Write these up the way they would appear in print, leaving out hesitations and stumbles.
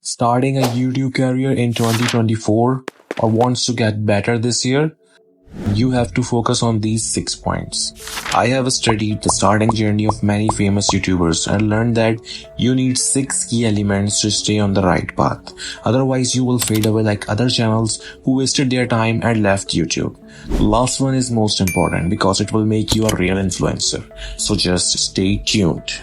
starting a YouTube career in 2024 or wants to get better this year, you have to focus on these 6 points. I have studied the starting journey of many famous YouTubers and learned that you need 6 key elements to stay on the right path. Otherwise, you will fade away like other channels who wasted their time and left YouTube. The last one is most important because it will make you a real influencer. So just stay tuned.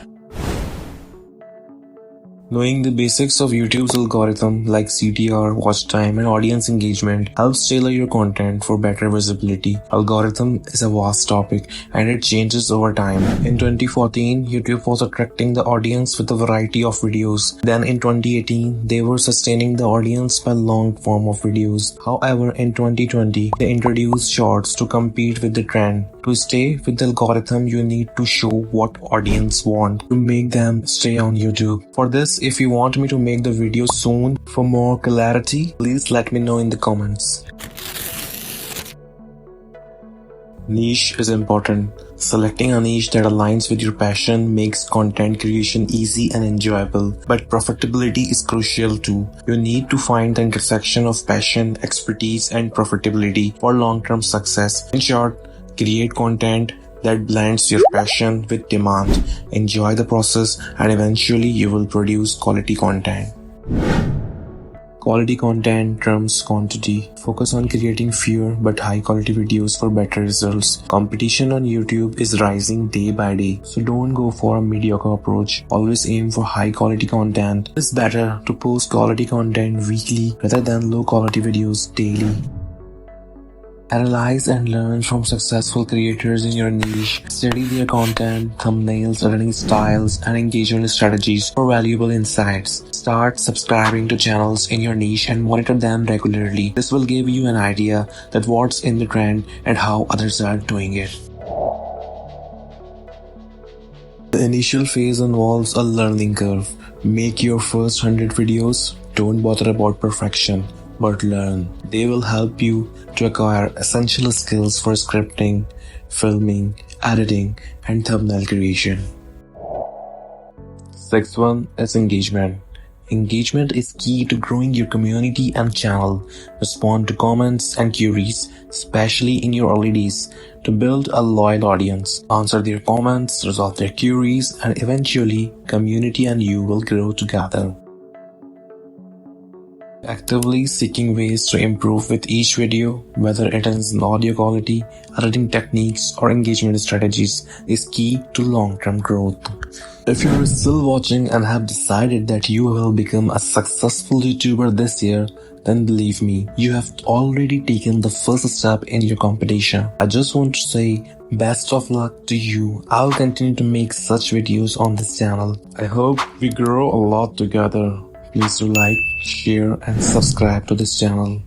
Knowing the basics of YouTube's algorithm like CTR, watch time, and audience engagement helps tailor your content for better visibility. Algorithm is a vast topic and it changes over time. In 2014, YouTube was attracting the audience with a variety of videos. Then in 2018, they were sustaining the audience by long form of videos. However, in 2020, they introduced shorts to compete with the trend. To stay with the algorithm, you need to show what audience want to make them stay on YouTube. For this, if you want me to make the video soon for more clarity, please let me know in the comments. Niche is important. Selecting a niche that aligns with your passion makes content creation easy and enjoyable, but profitability is crucial too. You need to find the intersection of passion, expertise, and profitability for long-term success. In short, create content that blends your passion with demand. Enjoy the process and eventually you will produce quality content. Quality content trumps quantity. Focus on creating fewer but high quality videos for better results. Competition on YouTube is rising day by day, so don't go for a mediocre approach. Always aim for high quality content. It's better to post quality content weekly rather than low quality videos daily. Analyze and learn from successful creators in your niche. Study their content, thumbnails, editing styles, and engagement strategies for valuable insights. Start subscribing to channels in your niche and monitor them regularly. This will give you an idea that what's in the trend and how others are doing it. The initial phase involves a learning curve. Make your first 100 videos. Don't bother about perfection, but learn. They will help you to acquire essential skills for scripting, filming, editing, and thumbnail creation. 6th one is engagement. Engagement is key to growing your community and channel. Respond to comments and queries, especially in your early days, to build a loyal audience. Answer their comments, resolve their queries, and eventually, community and you will grow together. Actively seeking ways to improve with each video, whether it is in audio quality, editing techniques, or engagement strategies, is key to long-term growth. If you are still watching and have decided that you will become a successful YouTuber this year, then believe me, you have already taken the first step in your competition. I just want to say best of luck to you. I'll continue to make such videos on this channel. I hope we grow a lot together. Please do like, share, and subscribe to this channel.